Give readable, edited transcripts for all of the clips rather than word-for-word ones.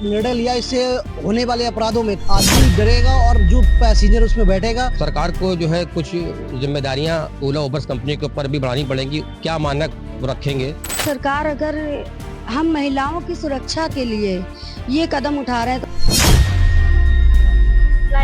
निर्णय लिया, इससे होने वाले अपराधों में आदमी डरेगा और जो पैसेंजर उसमें बैठेगा। सरकार को जो है कुछ जिम्मेदारियां ओला उबर कंपनी के ऊपर भी बढ़ानी पड़ेंगी। क्या मानक वो रखेंगे? सरकार अगर हम महिलाओं की सुरक्षा के लिए ये कदम उठा रहे हैं तो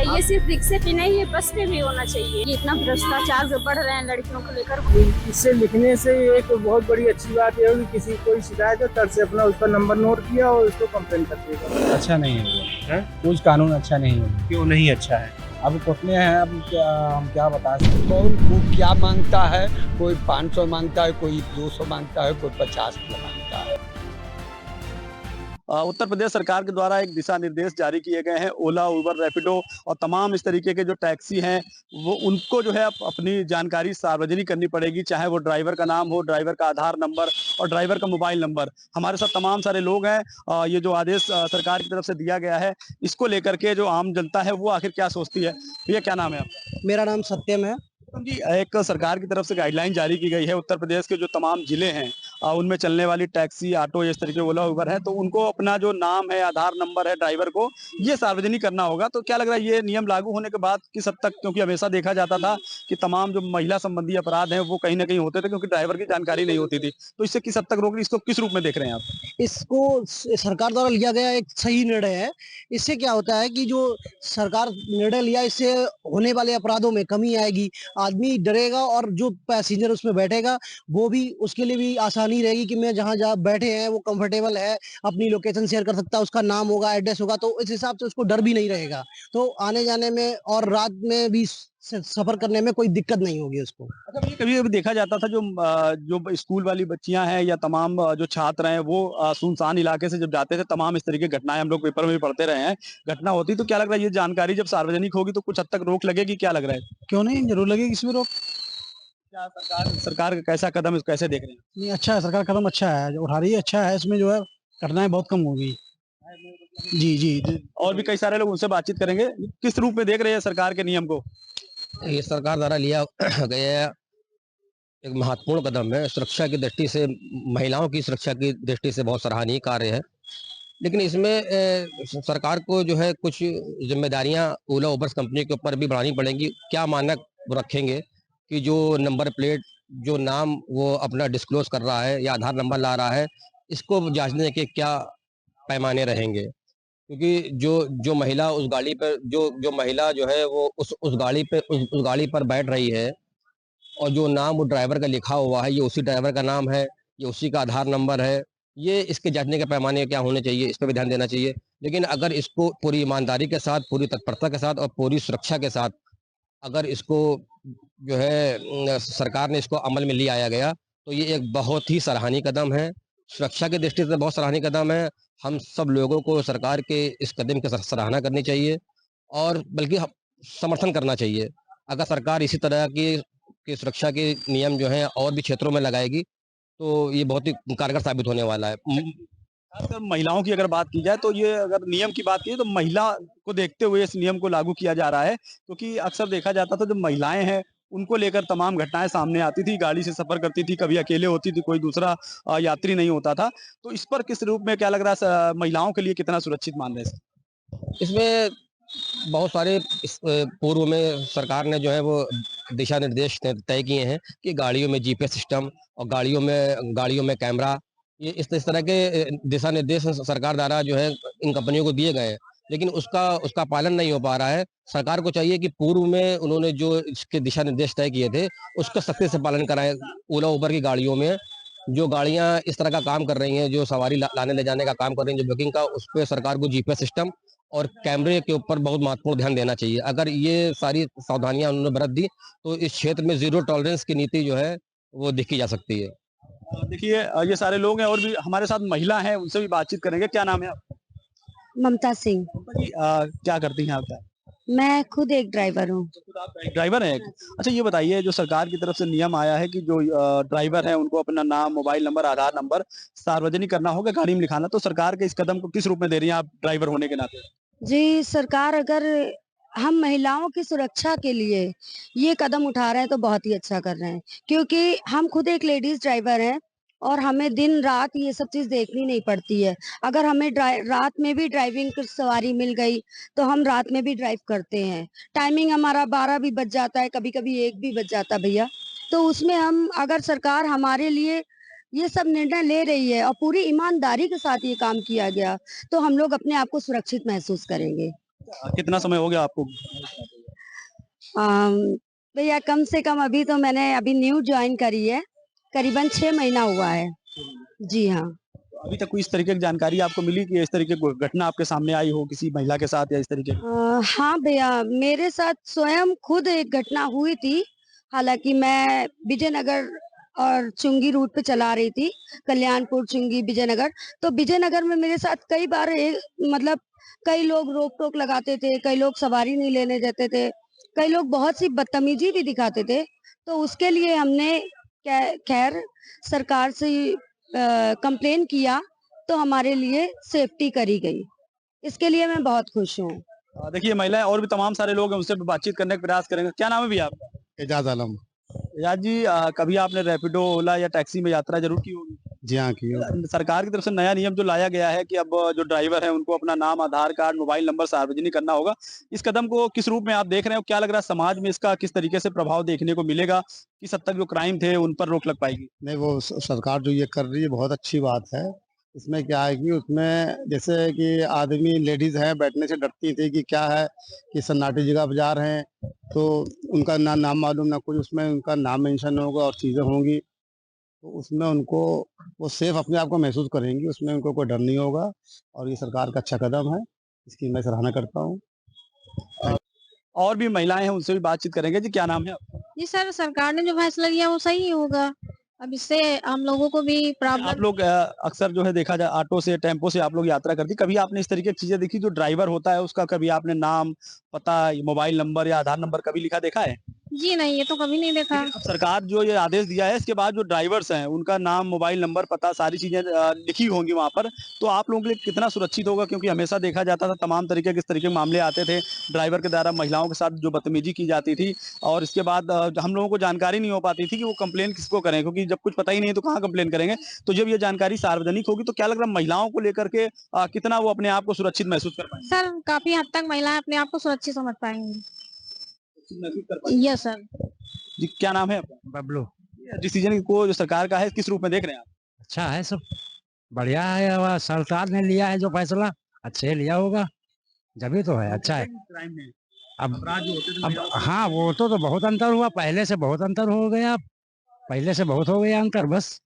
ये सिर्फ रिक्शे पे नहीं है, बस पे भी होना चाहिए। ये इतना भ्रष्टाचार जो बढ़ रहे हैं लड़कियों को लेकर, इससे लिखने से एक बहुत बड़ी अच्छी बात यह होगी, किसी कोई शिकायत है तब से अपना उसका नंबर नोट किया और उसको कंप्लेन कर देगा। अच्छा नहीं है कुछ कानून अच्छा नहीं है। क्यों नहीं अच्छा है? अब कितने हैं, अब हम क्या बता सकते। कौन वो क्या मांगता है? कोई 500 मांगता है, कोई 200 मांगता है, कोई 50 मांगता है। उत्तर प्रदेश सरकार के द्वारा एक दिशा निर्देश जारी किए गए हैं। ओला, उबर, रैपिडो और तमाम इस तरीके के जो टैक्सी हैं वो उनको जो है अपनी जानकारी सार्वजनिक करनी पड़ेगी, चाहे वो ड्राइवर का नाम हो, ड्राइवर का आधार नंबर और ड्राइवर का मोबाइल नंबर। हमारे साथ तमाम सारे लोग हैं। ये जो आदेश सरकार की तरफ से दिया गया है, इसको लेकर के जो आम जनता है वो आखिर क्या सोचती है। भैया क्या नाम है आपका? मेरा नाम सत्यम है। जी, एक सरकार की तरफ से गाइडलाइन जारी की गई है, उत्तर प्रदेश के जो तमाम जिले हैं उनमें चलने वाली टैक्सी, ऑटो, इस तरीके ओला उबर है, तो उनको अपना जो नाम है, आधार नंबर है ड्राइवर को, ये सार्वजनिक करना होगा। तो क्या लग रहा है ये नियम लागू होने के बाद किस हद तक, क्योंकि हमेशा देखा जाता था कि तमाम जो महिला संबंधी अपराध हैं वो कहीं ना कहीं होते थे क्योंकि ड्राइवर की जानकारी नहीं होती थी, तो इससे किस हद तक रोक, इसको किस रूप में देख रहे हैं आप? इसको सरकार द्वारा लिया गया एक सही निर्णय है। इससे क्या होता है कि जो सरकार निर्णय लिया, इससे होने वाले अपराधों में कमी आएगी। आदमी डरेगा और जो पैसेंजर उसमें बैठेगा वो भी, उसके लिए भी आसानी रहेगी कि मैं जहाँ जहाँ बैठे हैं वो कंफर्टेबल है, अपनी लोकेशन शेयर कर सकता है, उसका नाम होगा, एड्रेस होगा, तो इस हिसाब से उसको डर भी नहीं रहेगा। तो आने जाने में और रात में भी सफर करने में कोई दिक्कत नहीं होगी उसको। अच्छा, ये कभी कभी देखा जाता था जो स्कूल वाली बच्चियां हैं या तमाम जो छात्र हैं वो सुनसान इलाके से जब जाते थे, तमाम इस तरीके की घटनाएं हम लोग पेपर में भी पढ़ते रहे हैं, घटना होती, तो क्या लग रहा है ये जानकारी जब सार्वजनिक होगी तो कुछ हद तक रोक लगेगी? क्या लग रहा है? क्यों नहीं, जरूर लगेगी इसमें रोक। क्या सरकार का कैसा कदम, कैसे देख रहे हैं? नहीं, अच्छा है, सरकार कदम अच्छा है जो उठा रही है, अच्छा है। इसमें जो है घटनाएं बहुत कम होगी। जी जी। और भी कई सारे लोग, उनसे बातचीत करेंगे। किस रूप में देख रहे हैं सरकार के नियम को? ये सरकार द्वारा लिया गया एक महत्वपूर्ण कदम है। सुरक्षा की दृष्टि से, महिलाओं की सुरक्षा की दृष्टि से बहुत सराहनीय कार्य है। लेकिन इसमें सरकार को जो है कुछ जिम्मेदारियां ओला उबर कंपनी के ऊपर भी बढ़ानी पड़ेंगी। क्या मानक वो रखेंगे कि जो नंबर प्लेट, जो नाम वो अपना डिस्क्लोज कर रहा है या आधार नंबर ला रहा है, इसको जांचने के क्या पैमाने रहेंगे? क्योंकि जो जो महिला उस गाड़ी पर, जो महिला जो है वो उस गाड़ी पे उस गाड़ी पर बैठ रही है और जो नाम वो ड्राइवर का लिखा हुआ है, ये उसी ड्राइवर का नाम है, ये उसी का आधार नंबर है, ये इसके जांचने के पैमाने क्या होने चाहिए, इस पर भी ध्यान देना चाहिए। लेकिन अगर इसको पूरी ईमानदारी के साथ, पूरी तत्परता के साथ और पूरी सुरक्षा के साथ अगर इसको जो है सरकार ने इसको अमल में ले आया गया, तो ये एक बहुत ही सराहनीय कदम है। सुरक्षा की दृष्टि से बहुत सराहनीय कदम है। हम सब लोगों को सरकार के इस कदम की सराहना करनी चाहिए और बल्कि समर्थन करना चाहिए। अगर सरकार इसी तरह की सुरक्षा के नियम जो हैं और भी क्षेत्रों में लगाएगी तो ये बहुत ही कारगर साबित होने वाला है। खासकर महिलाओं की अगर बात की जाए तो ये, अगर नियम की बात की तो महिला को देखते हुए इस नियम को लागू किया जा रहा है, क्योंकि अक्सर देखा जाता था जो महिलाएं हैं उनको लेकर तमाम घटनाएं सामने आती थी, गाड़ी से सफर करती थी, कभी अकेले होती थी, कोई दूसरा यात्री नहीं होता था। तो इस पर किस रूप में क्या लग रहा है, महिलाओं के लिए कितना सुरक्षित मान रहे हैं? इसमें बहुत सारे पूर्व में सरकार ने जो है वो दिशा निर्देश तय किए हैं कि गाड़ियों में जीपीएस सिस्टम और गाड़ियों में कैमरा, ये इस तरह के दिशा निर्देश सरकार द्वारा जो है इन कंपनियों को दिए गए हैं। लेकिन उसका पालन नहीं हो पा रहा है। सरकार को चाहिए कि पूर्व में उन्होंने जो इसके दिशा निर्देश तय किए थे उसका सख्ती से पालन कराएं। ओला उबर की गाड़ियों में जो गाड़ियां इस तरह का काम कर रही हैं, जो सवारी लाने ले जाने का काम कर रही हैं, जो बुकिंग का, उस पर सरकार को जीपीएस सिस्टम और कैमरे के ऊपर बहुत महत्वपूर्ण ध्यान देना चाहिए। अगर ये सारी सावधानियां उन्होंने बरत दी तो इस क्षेत्र में जीरो टॉलरेंस की नीति जो है वो देखी जा सकती है। देखिए, ये सारे लोग हैं और भी हमारे साथ महिला हैं, उनसे भी बातचीत करेंगे। क्या नाम है आपका? ममता सिंह। जी, क्या करती हैं आप? क्या मैं खुद एक ड्राइवर हूँ। खुद आप एक ड्राइवर हैं? अच्छा, ये बताइए, जो सरकार की तरफ से नियम आया है कि जो ड्राइवर है उनको अपना नाम, मोबाइल नंबर, आधार नंबर सार्वजनिक करना होगा, गाड़ी में लिखाना, तो सरकार के इस कदम को किस रूप में दे रही हैं आप ड्राइवर होने के नाते? जी, सरकार अगर हम महिलाओं की सुरक्षा के लिए ये कदम उठा रहे हैं तो बहुत ही अच्छा कर रहे हैं, क्योंकि हम खुद एक लेडीज ड्राइवर हैं और हमें दिन रात ये सब चीज़ देखनी नहीं पड़ती है। अगर हमें रात में भी ड्राइविंग की सवारी मिल गई तो हम रात में भी ड्राइव करते हैं। टाइमिंग हमारा 12 भी बज जाता है, कभी-कभी 1 भी बज जाता है भैया। तो उसमें हम अगर सरकार हमारे लिए ये सब निर्णय ले रही है और पूरी ईमानदारी के साथ ये काम किया गया, तो हम लोग अपने आप को सुरक्षित महसूस करेंगे। कितना समय हो गया आपको? अम, भैया कम से कम अभी तो मैंने अभी न्यू जॉइन करी है, करीबन 6 महीना हुआ है। जी हाँ। अभी तक कोई इस तरीके की जानकारी आपको मिली कि इस तरीके की घटना आपके सामने आई हो किसी महिला के साथ या इस तरीके की? हाँ भैया, मेरे साथ स्वयं खुद एक घटना हुई थी। हालांकि मैं विजयनगर और चुंगी रूट पे चला रही थी, कल्याणपुर, चुंगी, विजयनगर। तो विजयनगर में मेरे साथ कई बार मतलब कई लोग रोक-टोक लगाते थे, कई लोग सवारी नहीं लेने देते थे, कई लोग बहुत सी बदतमीजी भी दिखाते थे। तो उसके लिए हमने खैर सरकार से कंप्लेन किया, तो हमारे लिए सेफ्टी करी गई। इसके लिए मैं बहुत खुश हूँ। देखिए महिलाएं और भी तमाम सारे लोग हैं, उनसे भी बातचीत करने का प्रयास करेंगे। क्या नाम है भैया आपका? एजाज आलम। एजाज जी, कभी आपने रैपिडो, ओला या टैक्सी में यात्रा जरूर की होगी? जी हाँ, की सरकार की तरफ से नया नियम जो लाया गया है कि अब जो ड्राइवर है उनको अपना नाम, आधार कार्ड, मोबाइल नंबर सार्वजनिक करना होगा। इस कदम को किस रूप में आप देख रहे हो? क्या लग रहा है समाज में इसका किस तरीके से प्रभाव देखने को मिलेगा? किस हद तक जो क्राइम थे उन पर रोक लग पाएगी? नहीं, वो सरकार जो ये कर रही है बहुत अच्छी बात है। इसमें क्या है कि उसमें जैसे कि आदमी लेडीज हैं बैठने से डरती थी कि क्या है कि सन्नाटी जगह पर जा रहे हैं तो उनका ना नाम मालूम ना कुछ, उसमें उनका नाम मेंशन होगा और चीज़ें होंगी, तो उसमें उनको वो सेफ अपने आप को महसूस करेंगी, उसमें उनको कोई डर नहीं होगा। और ये सरकार का अच्छा कदम है, इसकी मैं सराहना करता हूँ। और भी महिलाएं हैं, उनसे भी बातचीत करेंगे। जी, क्या नाम है आपका? जी सर, सरकार ने जो फैसला लिया वो सही होगा। अब इससे हम लोगों को भी आप प्रॉब्लम। लोग अक्सर जो है देखा जाए ऑटो से, टेम्पो से आप लोग यात्रा करती, कभी आपने इस तरीके की चीजें देखी जो ड्राइवर होता है उसका कभी आपने नाम, पता, मोबाइल नंबर या आधार नंबर कभी लिखा देखा है? जी नहीं, ये तो कभी नहीं देखा। लेकिन अब सरकार जो ये आदेश दिया है इसके बाद जो ड्राइवर्स हैं उनका नाम, मोबाइल नंबर, पता, सारी चीजें लिखी होंगी वहां पर, तो आप लोगों के लिए कितना सुरक्षित होगा? क्योंकि हमेशा देखा जाता था तमाम तरीके के इस तरीके के मामले आते थे, ड्राइवर के द्वारा महिलाओं के साथ जो बदतमीजी की जाती थी और इसके बाद हम लोगों को जानकारी नहीं हो पाती थी कि वो कंप्लेन किसको करें, क्योंकि जब कुछ पता ही नहीं है तो कहाँ कंप्लेन करेंगे। तो जब ये जानकारी सार्वजनिक होगी तो क्या लग रहा है महिलाओं को लेकर के कितना वो अपने आप को सुरक्षित महसूस कर पाएंगे? सर काफी हद तक महिलाएं अपने आप को सुरक्षित समझ पाएंगी। महसूस कर पाएंगे। Yes sir. जी, क्या नाम है आपका? बबलू। डिसीजन को जो सरकार का है किस रूप में देख रहे हैं आप? अच्छा है, सब बढ़िया है। वह सरकार ने लिया है जो फैसला, अच्छे लिया होगा, जब तो है, अच्छा है। क्राइम में अब अपराध जो होते थे अब महिलाओं के- हाँ, वो तो बहुत अंतर हुआ, पहले से बहुत अंतर हो गया। अब पहले से बहुत हो गया अंतर, बस।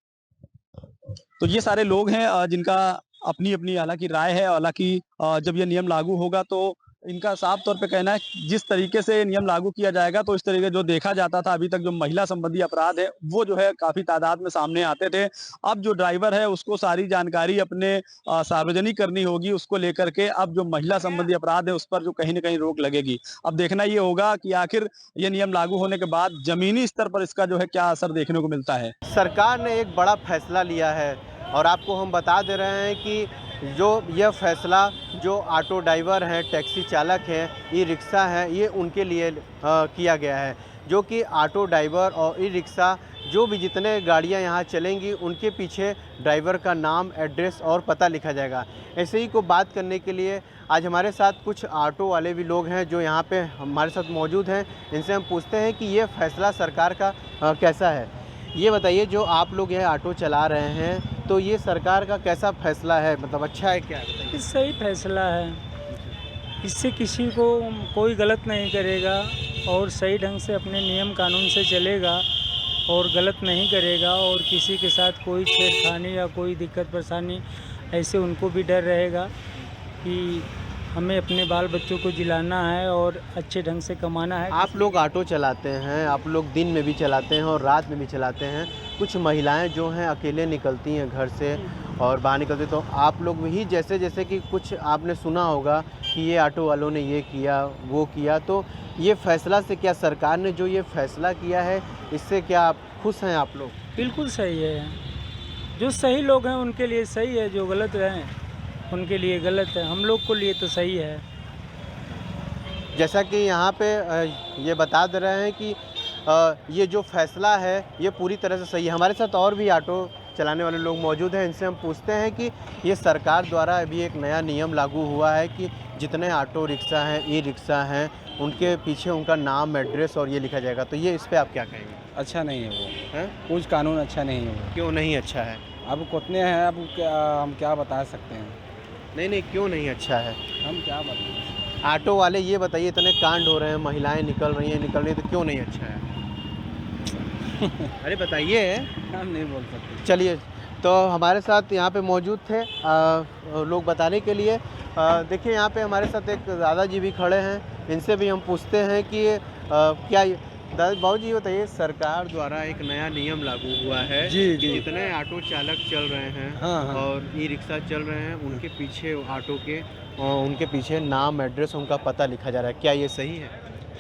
तो ये सारे लोग हैं जिनका अपनी अपनी हालांकि राय है। हालांकि जब ये नियम लागू होगा तो इनका साफ तौर पे कहना है जिस तरीके से नियम लागू किया जाएगा तो इस तरीके जो देखा जाता था अभी तक जो महिला संबंधी अपराध है वो जो है काफी तादाद में सामने आते थे। अब जो ड्राइवर है उसको सारी जानकारी अपने सार्वजनिक करनी होगी, उसको लेकर के अब जो महिला संबंधी अपराध है उस पर जो कहीं ना कहीं रोक लगेगी। अब देखना ये होगा कि आखिर ये नियम लागू होने के बाद जमीनी स्तर पर इसका जो है क्या असर देखने को मिलता है। सरकार ने एक बड़ा फैसला लिया है और आपको हम बता दे रहे हैं कि जो यह फैसला जो ऑटो ड्राइवर हैं, टैक्सी चालक हैं, ई रिक्शा हैं, ये उनके लिए किया गया है। जो कि ऑटो ड्राइवर और ई रिक्शा जो भी जितने गाड़ियां यहाँ चलेंगी उनके पीछे ड्राइवर का नाम, एड्रेस और पता लिखा जाएगा। ऐसे ही को बात करने के लिए आज हमारे साथ कुछ ऑटो वाले भी लोग हैं जो यहाँ पे हमारे साथ मौजूद हैं। इनसे हम पूछते हैं कि ये फैसला सरकार का कैसा है। ये बताइए, जो आप लोग यह ऑटो चला रहे हैं तो ये सरकार का कैसा फैसला है, मतलब अच्छा है क्या? बताइए। सही फैसला है, इससे किसी को कोई गलत नहीं करेगा और सही ढंग से अपने नियम कानून से चलेगा और गलत नहीं करेगा और किसी के साथ कोई छेड़खानी या कोई दिक्कत परेशानी ऐसे उनको भी डर रहेगा कि हमें अपने बाल बच्चों को जिलाना है और अच्छे ढंग से कमाना है। आप लोग ऑटो चलाते हैं, आप लोग दिन में भी चलाते हैं और रात में भी चलाते हैं। कुछ महिलाएं जो हैं अकेले निकलती हैं घर से और बाहर निकलती, तो आप लोग भी जैसे कि कुछ आपने सुना होगा कि ये ऑटो वालों ने ये किया वो किया, तो ये फैसला से क्या सरकार ने जो ये फैसला किया है इससे क्या आप खुश हैं आप लोग? बिल्कुल सही है, जो सही लोग हैं उनके लिए सही है, जो गलत हैं उनके लिए गलत है, हम लोग को लिए तो सही है। जैसा कि यहाँ पे ये बता दे रहे हैं कि ये जो फैसला है ये पूरी तरह से सही है। हमारे साथ और भी ऑटो चलाने वाले लोग मौजूद हैं, इनसे हम पूछते हैं कि ये सरकार द्वारा अभी एक नया नियम लागू हुआ है कि जितने ऑटो रिक्शा हैं, ई रिक्शा हैं, उनके पीछे उनका नाम, एड्रेस और ये लिखा जाएगा। तो ये इस पे आप क्या कहेंगे? अच्छा नहीं है वो, हैं? कुछ कानून अच्छा नहीं है वो। क्यों नहीं अच्छा है? अब कितने हैं, अब हम क्या बता सकते हैं? नहीं, क्यों नहीं अच्छा है? हम क्या बताएं? ऑटो वाले ये बताइए, इतने कांड हो रहे हैं, महिलाएं निकल रही हैं, तो क्यों नहीं अच्छा है? अरे बताइए। हम नहीं बोल सकते। चलिए, तो हमारे साथ यहाँ पे मौजूद थे लोग बताने के लिए। देखिए यहाँ पे हमारे साथ एक दादाजी भी खड़े हैं, इनसे भी हम पूछते हैं कि क्या बाबू जी बताइए, सरकार द्वारा एक नया नियम लागू हुआ है जी, कि जी। जितने ऑटो चालक चल रहे हैं हाँ, हाँ। और ई रिक्शा चल रहे हैं, उनके पीछे ऑटो के उनके पीछे नाम, एड्रेस, उनका पता लिखा जा रहा है। क्या ये सही है?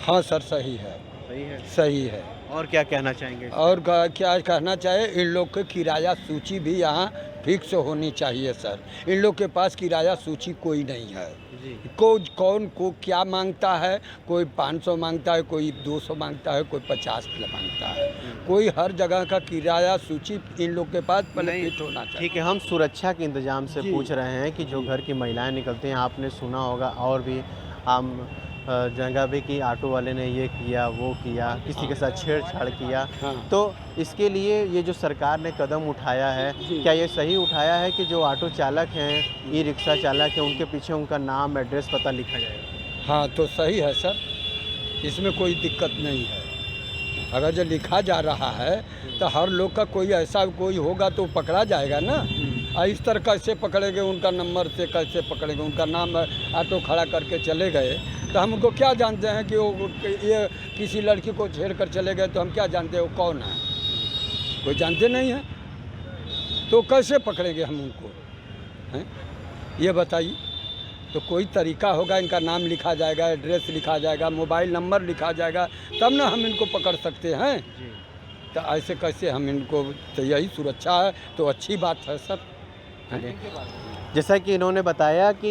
हाँ सर, सही है, सही है। सही है। और क्या कहना चाहेंगे? और क्या कहना चाहे, इन लोग के किराया सूची भी यहाँ फिक्स होनी चाहिए सर। इन लोग के पास किराया सूची कोई नहीं है। जी। कौन को क्या मांगता है, कोई 500 मांगता है, कोई 200 मांगता है, कोई 50 मांगता है। कोई हर जगह का किराया सूची इन लोग के पास पहले फिट होना चाहिए। ठीक है, हम सुरक्षा के इंतजाम से जी। पूछ रहे हैं कि जो घर की महिलाएं निकलती हैं, आपने सुना होगा और भी आम जगह भी कि ऑटो वाले ने ये किया, वो किया, किसी के साथ छेड़छाड़ किया। हाँ। तो इसके लिए ये जो सरकार ने कदम उठाया है, क्या ये सही उठाया है कि जो ऑटो चालक हैं, ई रिक्शा चालक हैं, उनके पीछे उनका नाम, एड्रेस, पता लिखा जाएगा? हाँ, तो सही है सर, इसमें कोई दिक्कत नहीं है। अगर जो लिखा जा रहा है तो हर लोग का कोई ऐसा कोई होगा तो पकड़ा जाएगा ना। इस तरह कैसे पकड़ेंगे, उनका नंबर से कैसे पकड़ेंगे? उनका नाम ऑटो खड़ा करके चले गए तो हम उनको क्या जानते हैं कि वो ये किसी लड़की को छेड़ कर चले गए, तो हम क्या जानते हैं वो कौन है? कोई जानते नहीं है, तो कैसे पकड़ेंगे हम उनको? हैं, ये बताइए। तो कोई तरीका होगा, इनका नाम लिखा जाएगा, एड्रेस लिखा जाएगा, मोबाइल नंबर लिखा जाएगा, तब ना हम इनको पकड़ सकते हैं। तो ऐसे कैसे हम इनको, तो यही सुरक्षा है तो अच्छी बात है सर। जैसा कि इन्होंने बताया कि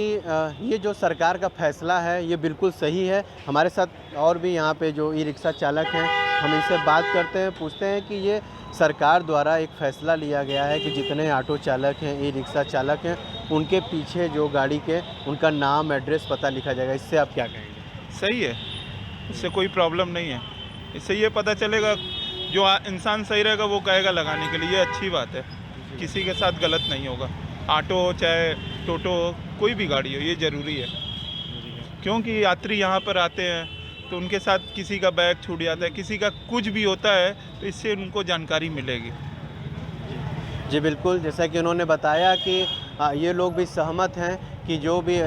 ये जो सरकार का फैसला है ये बिल्कुल सही है। हमारे साथ और भी यहाँ पे जो ई रिक्शा चालक हैं, हम इनसे बात करते हैं, पूछते हैं कि ये सरकार द्वारा एक फ़ैसला लिया गया है कि जितने ऑटो चालक हैं, ई रिक्शा चालक हैं, उनके पीछे जो गाड़ी के उनका नाम, एड्रेस, पता लिखा जाएगा। इससे आप क्या कहेंगे? सही है, इससे कोई प्रॉब्लम नहीं है। इससे ये पता चलेगा, जो इंसान सही रहेगा वो कहेगा लगाने के लिए, ये अच्छी बात है। किसी के साथ गलत नहीं होगा। ऑटो हो चाहे टोटो हो, कोई भी गाड़ी हो, ये ज़रूरी है। क्योंकि यात्री यहाँ पर आते हैं तो उनके साथ किसी का बैग छूट जाता है, किसी का कुछ भी होता है, तो इससे उनको जानकारी मिलेगी। जी बिल्कुल, जैसा कि उन्होंने बताया कि ये लोग भी सहमत हैं कि जो भी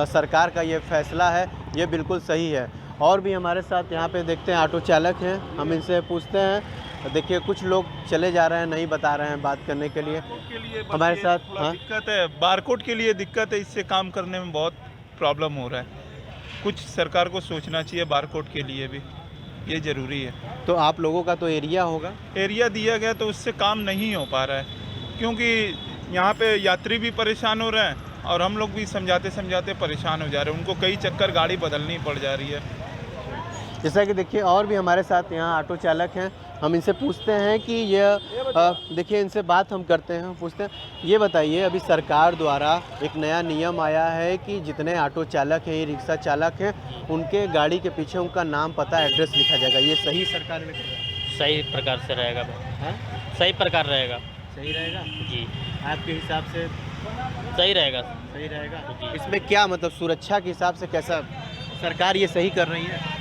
सरकार का ये फैसला है ये बिल्कुल सही है। और भी हमारे साथ यहाँ पे देखते हैं ऑटो चालक हैं, हम इनसे पूछते हैं। देखिए कुछ लोग चले जा रहे हैं, नहीं बता रहे हैं बात करने के लिए हमारे साथ। हाँ? दिक्कत है, बारकोड के लिए दिक्कत है, इससे काम करने में बहुत प्रॉब्लम हो रहा है। कुछ सरकार को सोचना चाहिए बारकोड के लिए भी, ये ज़रूरी है। तो आप लोगों का तो एरिया होगा, एरिया दिया गया तो उससे काम नहीं हो पा रहा है, क्योंकि यहाँ पे यात्री भी परेशान हो रहे हैं और हम लोग भी समझाते समझाते परेशान हो जा रहे हैं। उनको कई चक्कर गाड़ी बदलनी पड़ जा रही है। जैसा कि देखिए और भी हमारे साथ यहाँ ऑटो चालक हैं, हम इनसे पूछते हैं कि ये देखिए इनसे बात हम करते हैं, पूछते हैं ये बताइए, अभी सरकार द्वारा एक नया नियम आया है कि जितने ऑटो चालक हैं, ई रिक्शा चालक हैं, उनके गाड़ी के पीछे उनका नाम, पता, एड्रेस लिखा जाएगा। ये सही सरकार ने किया? सही प्रकार से रहेगा। सही प्रकार रहेगा। सही रहेगा जी, आपके हिसाब से? सही रहेगा। सही रहेगा। इसमें क्या मतलब सुरक्षा के हिसाब से कैसा सरकार ये सही कर रही है?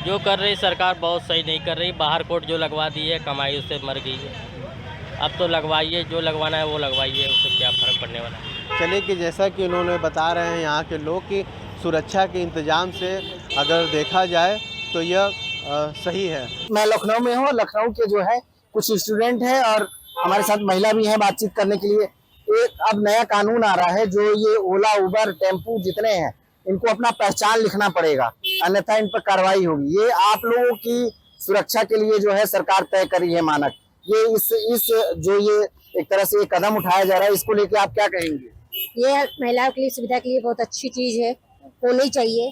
जो कर रही सरकार बहुत सही नहीं कर रही। बाहर कोट जो लगवा दी है, कमाई उससे मर गई है। अब तो लगवाइए, जो लगवाना है वो लगवाइए, उससे क्या फ़र्क पड़ने वाला है। चलिए कि जैसा कि उन्होंने बता रहे हैं यहाँ के लोग कि सुरक्षा के इंतजाम से अगर देखा जाए तो यह सही है। मैं लखनऊ में हूँ, लखनऊ के जो है कुछ स्टूडेंट हैं और हमारे साथ महिला भी हैं बातचीत करने के लिए। एक अब नया कानून आ रहा है, जो ये ओला, उबर, टेम्पू जितने हैं इनको अपना पहचान लिखना पड़ेगा, अन्यथा इन पर कार्रवाई होगी। ये आप लोगों की सुरक्षा के लिए जो है सरकार तय करी है मानक। ये इस जो ये एक तरह से ये कदम उठाया जा रहा है, इसको लेके आप क्या कहेंगे? ये महिलाओं के लिए, सुविधा के लिए बहुत अच्छी चीज है, होनी चाहिए।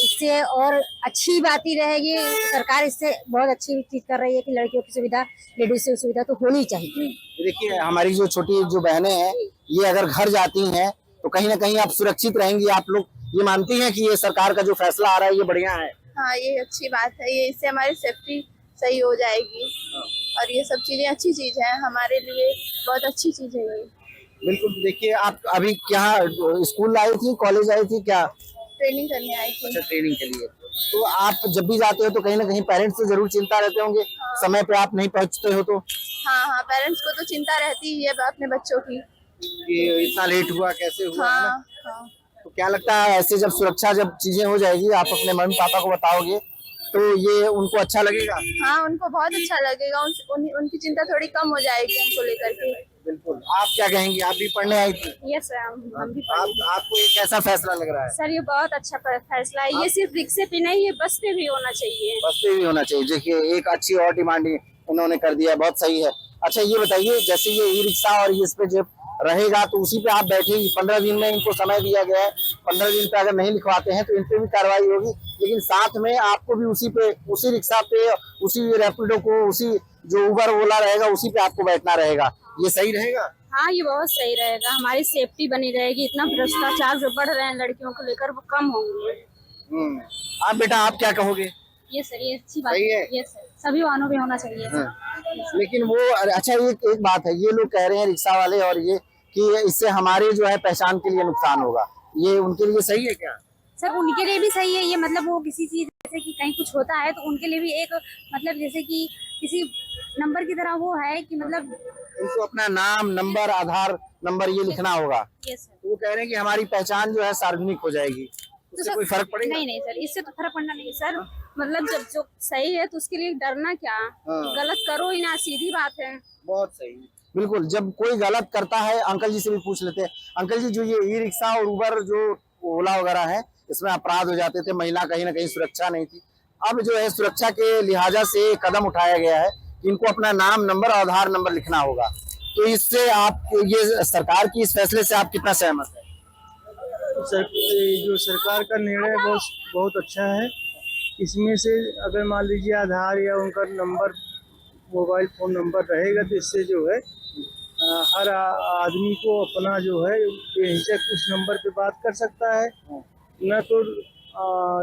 इससे और अच्छी बात ही रहेगी, सरकार इससे बहुत अच्छी चीज कर रही है कि लड़कियों की सुविधा, लेडीज की सुविधा तो होनी चाहिए। देखिए हमारी जो छोटी जो बहनें हैं ये अगर घर जाती हैं तो कहीं ना कहीं आप सुरक्षित रहेंगी। आप लोग ये मानती हैं कि ये सरकार का जो फैसला आ रहा है ये बढ़िया है? हाँ, ये अच्छी बात है, ये इससे हमारी सेफ्टी सही हो जाएगी और ये सब चीजें अच्छी चीज है, हमारे लिए बहुत अच्छी चीज है ये। बिल्कुल। देखिए आप अभी क्या स्कूल आई थी, कॉलेज आई थी, क्या ट्रेनिंग करने आई थी? अच्छा, ट्रेनिंग के लिए। तो आप जब भी जाते हो तो कहीं ना कहीं पेरेंट्स से जरूर चिंता रहते होंगे। हाँ। समय पे आप नहीं पहुंचते हो तो? हाँ, पेरेंट्स को तो चिंता रहती ही है अपने बच्चों की कि इतना लेट हुआ, कैसे हुआ, है ना? हाँ। तो क्या लगता है ऐसे जब सुरक्षा जब चीजें हो जाएगी, आप अपने मम्मी पापा को बताओगे तो ये उनको अच्छा लगेगा? हाँ, उनको बहुत अच्छा लगेगा, उनकी चिंता थोड़ी कम हो जाएगी हमको लेकर के। बिल्कुल। आप क्या कहेंगे, आप भी पढ़ने आई थी? यस सर, हम भी आपको ये कैसा फैसला लग रहा है? सर ये बहुत अच्छा फैसला है, ये सिर्फ रिक्शे पे नहीं, ये बस पे भी होना चाहिए। बस पे भी होना चाहिए। देखिए एक अच्छी और डिमांड उन्होंने कर दिया, बहुत सही है। अच्छा ये बताइए, जैसे ये ई रिक्शा और इस पे जब रहेगा तो उसी पे आप बैठेंगी, 15 दिन में इनको समय दिया गया है, 15 दिन पे अगर नहीं लिखवाते हैं तो इन पे भी कार्रवाई होगी, लेकिन साथ में आपको भी उसी रिक्शा पे, उसी रैपिडो को, उसी जो उबर ओला रहेगा उसी पे आपको बैठना रहेगा। ये सही रहेगा? हाँ, ये बहुत सही रहेगा, हमारी सेफ्टी बनी रहेगी, इतना भ्रष्टाचार जो बढ़ रहे हैं लड़कियों को लेकर वो कम होंगे। आप बेटा आप क्या कहोगे? ये सर ये अच्छी बात सही है। ये सर सभी वाहनों में होना चाहिए। लेकिन वो अच्छा एक बात है, ये लोग कह रहे हैं रिक्शा वाले और ये कि इससे हमारे जो है पहचान के लिए नुकसान होगा, ये उनके लिए सही है क्या? सर उनके लिए भी सही है ये, मतलब वो किसी चीज जैसे कि कहीं कुछ होता है तो उनके लिए भी एक मतलब जैसे कि किसी नंबर की तरह वो है कि मतलब उनको अपना नाम, नंबर, आधार नंबर ये लिखना होगा। तो वो कह रहे हैं कि हमारी पहचान जो है सार्वजनिक हो जाएगी, उससे कोई फर्क पड़ेगा? नहीं सर, इससे तो फर्क पड़ना नहीं सर, मतलब जब जो सही है तो उसके लिए डरना क्या, गलत करो ही ना, सीधी बात है। बहुत सही। बिल्कुल, जब कोई गलत करता है, अंकल जी से भी पूछ लेते हैं। अंकल जी, जो ये ई रिक्शा और उबर जो ओला वगैरह है इसमें अपराध हो जाते थे, महिला कहीं ना कहीं सुरक्षा नहीं थी, अब जो है सुरक्षा के लिहाजा से कदम उठाया गया है कि इनको अपना नाम, नंबर और आधार नंबर लिखना होगा। तो इससे आप ये सरकार की इस फैसले से आप कितना सहमत है? जो सरकार का निर्णय बहुत अच्छा है, इसमें से अगर मान लीजिए आधार या उनका नंबर, मोबाइल फोन नंबर रहेगा तो इससे जो है हर आदमी को अपना जो है बेहिचक उस नंबर पे बात कर सकता है, न तो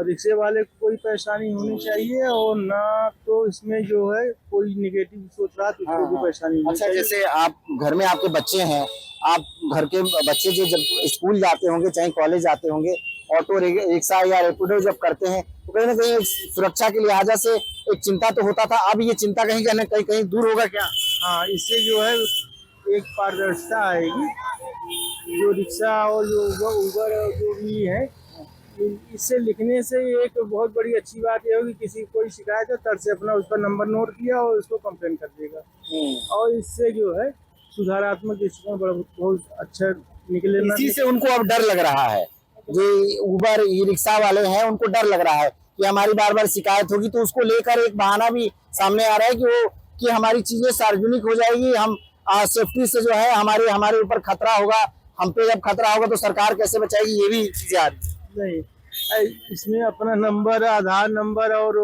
रिक्शे वाले को कोई परेशानी होनी चाहिए और ना तो इसमें जो है कोई निगेटिव सोच रहा तो उसको भी परेशानी होनी चाहिए। जैसे आप घर में आपके बच्चे हैं, आप घर के बच्चे जो जब स्कूल जाते होंगे, चाहे कॉलेज जाते होंगे, ऑटो रिक्शा या रैपिडो जब करते हैं तो कहीं ना कहीं सुरक्षा के लिहाजा से एक चिंता तो होता था, अब ये चिंता कहीं दूर होगा क्या? हाँ, इससे जो है एक पारदर्शिता आएगी, जो रिक्शा और जो उबर जो भी है, इससे लिखने से एक बहुत बड़ी अच्छी बात यह होगी, किसी कोई शिकायत है तर से अपना उस पर नंबर नोट किया और उसको कंप्लेन कर देगा और इससे जो है सुधारात्मक दृष्टिकोण बहुत अच्छा निकले। इसी से उनको अब डर लग रहा है, जो उबर ई रिक्शा वाले हैं उनको डर लग रहा है कि हमारी बार बार शिकायत होगी, तो उसको लेकर एक बहाना भी सामने आ रहा है कि हमारी चीजें सार्वजनिक हो जाएगी, हम सेफ्टी से जो है हमारे ऊपर खतरा होगा, हम पे जब खतरा होगा तो सरकार कैसे बचाएगी, ये भी चीजें आ रही है। नहीं, इसमें अपना नंबर, आधार नंबर और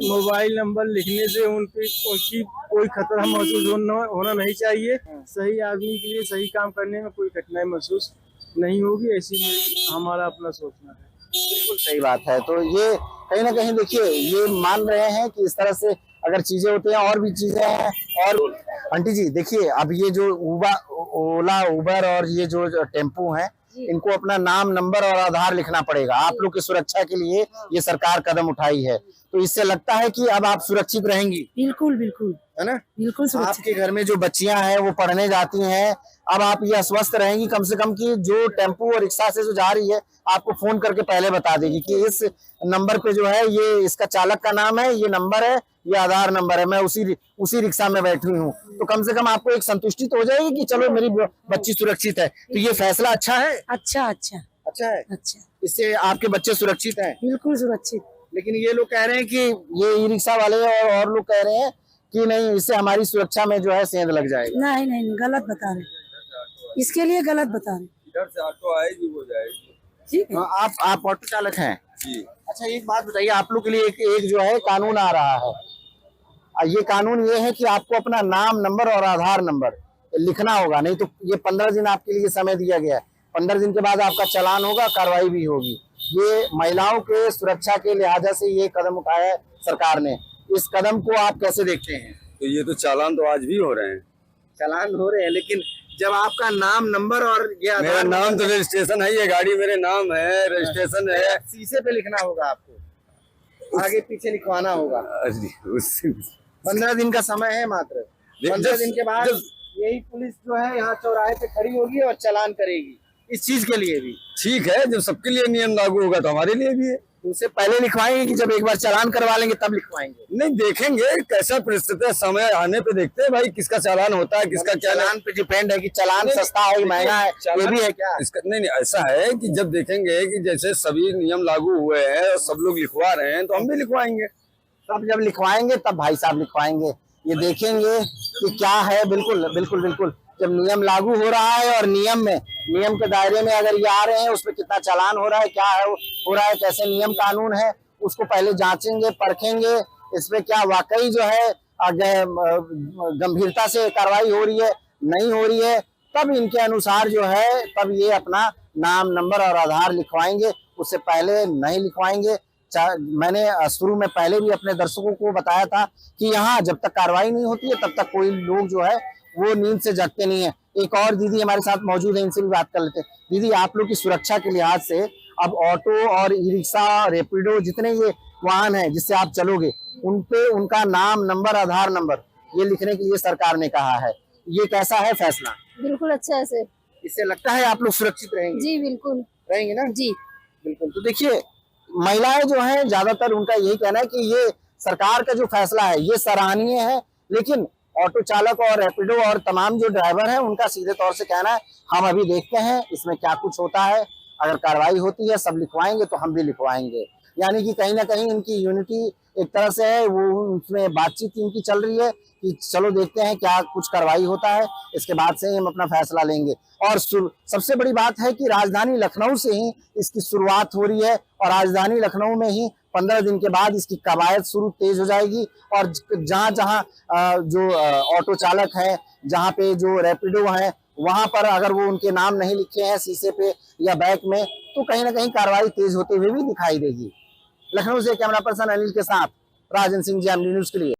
मोबाइल नंबर लिखने से उनकी कोई खतरा महसूस होना नहीं चाहिए। सही आदमी के लिए सही काम करने में कोई कठिनाई महसूस नहीं होगी, ऐसी हमारा अपना सोचना है। बिल्कुल सही बात है। तो ये कहीं ना कहीं देखिए ये मान रहे हैं कि इस तरह से अगर चीजें होती हैं, और भी चीजें हैं। और आंटी जी देखिए, अब ये जो ओला, उबर और ये जो टेम्पू हैं, इनको अपना नाम, नंबर और आधार लिखना पड़ेगा। आप लोग की सुरक्षा के लिए ये सरकार कदम उठाई है, तो इससे लगता है कि अब आप सुरक्षित रहेंगी। बिल्कुल बिल्कुल, है ना? बिल्कुल सुरक्षित। आपके घर में जो बच्चियां हैं वो पढ़ने जाती हैं, अब आप ये आश्वस्त रहेंगी कम से कम कि जो टेम्पू और रिक्शा से जो जा रही है आपको फोन करके पहले बता देगी कि इस नंबर पे जो है ये इसका चालक का नाम है, ये नंबर है, ये आधार नंबर है, मैं उसी रिक्शा में बैठी हूँ। तो कम से कम आपको एक संतुष्टि तो हो जाएगी कि चलो मेरी बच्ची सुरक्षित है। तो ये फैसला अच्छा है। अच्छा अच्छा अच्छा है। अच्छा, इससे आपके बच्चे सुरक्षित हैं। बिल्कुल सुरक्षित। लेकिन ये लोग कह रहे हैं कि ये ई रिक्शा वाले और लोग कह रहे हैं कि नहीं, इससे हमारी सुरक्षा में जो है सेंध लग जाएगा। नहीं नहीं, गलत बता रहे, इसके लिए गलत बता रहे। इधर से ऑटो आएगी वो जाएगी। ठीक है। आप ऑटो चालक हैं जी। अच्छा एक बात बताइए, आप लोग के लिए एक जो है कानून आ रहा है, ये कानून ये है कि आपको अपना नाम, नंबर और आधार नंबर लिखना होगा, नहीं तो ये 15 दिन आपके लिए समय दिया गया है। 15 दिन के बाद आपका चालान होगा, कार्रवाई भी होगी। ये महिलाओं के सुरक्षा के लिहाजा से ये कदम उठाया है सरकार ने। इस कदम को आप कैसे देखते हैं? तो ये तो चालान तो आज भी हो रहे हैं। चालान हो रहे हैं, लेकिन जब आपका नाम, नंबर और ये मेरा नाम तो रजिस्ट्रेशन है, ये गाड़ी मेरे नाम है, रजिस्ट्रेशन है। शीशे पे लिखना होगा आपको, आगे पीछे लिखवाना होगा। 15 दिन का समय है मात्र। 15 दिन के बाद यही पुलिस जो है यहाँ चौराहे पे खड़ी होगी और चालान करेगी इस चीज के लिए भी। ठीक है, जब सबके लिए नियम लागू होगा तो हमारे लिए भी है। उससे पहले लिखवाएंगे कि जब एक बार चालान करवा लेंगे तब लिखवाएंगे? नहीं, देखेंगे कैसा परिस्थिति है, समय आने पे देखते हैं भाई किसका चालान होता है, किसका क्या। चालान पे डिपेंड है कि चालान सस्ता है महंगा है, ये भी है क्या? इसका नहीं, ऐसा है कि जब देखेंगे कि जैसे सभी नियम लागू हुए हैं और सब लोग लिखवा रहे हैं तो हम भी लिखवाएंगे। तब जब लिखवाएंगे तब भाई साहब लिखवाएंगे, ये देखेंगे कि क्या है। बिल्कुल बिल्कुल बिल्कुल, जब नियम लागू हो रहा है और नियम के दायरे में अगर ये आ रहे हैं, उसमें कितना चालान हो रहा है, क्या है हो रहा है, कैसे नियम कानून है, उसको पहले जांचेंगे, परखेंगे, इसमें क्या वाकई जो है गंभीरता से कार्रवाई हो रही है, नहीं हो रही है, तब इनके अनुसार जो है तब ये अपना नाम, नंबर और आधार लिखवाएंगे। उससे पहले नहीं लिखवाएंगे। मैंने शुरू में पहले भी अपने दर्शकों को बताया था कि यहाँ जब तक कार्रवाई नहीं होती है तब तक कोई लोग जो है वो नींद से जगते नहीं है। एक और दीदी हमारे साथ मौजूद है, इनसे भी बात कर लेते हैं। दीदी, आप लोग की सुरक्षा के लिहाज से अब ऑटो और ई रिक्शा, रैपिडो, जितने ये वाहन हैं जिससे आप चलोगे, उन पे उनका नाम, नंबर, आधार नंबर ये लिखने के लिए सरकार ने कहा है। ये कैसा है फैसला? बिल्कुल अच्छा है सर। इससे लगता है आप लोग सुरक्षित रहेंगे? जी बिल्कुल रहेंगे ना? जी बिल्कुल। तो देखिए, महिलाएं जो हैं ज्यादातर उनका यही कहना है कि ये सरकार का जो फैसला है ये सराहनीय है, लेकिन ऑटो चालक और रैपिडो और तमाम जो ड्राइवर हैं उनका सीधे तौर से कहना है हम अभी देखते हैं इसमें क्या कुछ होता है, अगर कार्रवाई होती है सब लिखवाएंगे तो हम भी लिखवाएंगे। यानी कि कहीं ना कहीं इनकी यूनिटी एक तरह से है, वो उसमें बातचीत इनकी चल रही है कि चलो देखते हैं क्या कुछ कार्रवाई होता है, इसके बाद से हम अपना फैसला लेंगे। और सबसे बड़ी बात है कि राजधानी लखनऊ से ही इसकी शुरुआत हो रही है और राजधानी लखनऊ में ही 15 दिन के बाद इसकी कवायद शुरू तेज हो जाएगी। और जहां जहां जो ऑटो चालक हैं, जहां पे जो रैपिडो हैं, वहां पर अगर वो उनके नाम नहीं लिखे हैं शीशे पे या बैक में, तो कहीं ना कहीं कार्रवाई तेज होते हुए भी दिखाई देगी। लखनऊ से कैमरा पर्सन अनिल के साथ राजन सिंह, JMD न्यूज के लिए।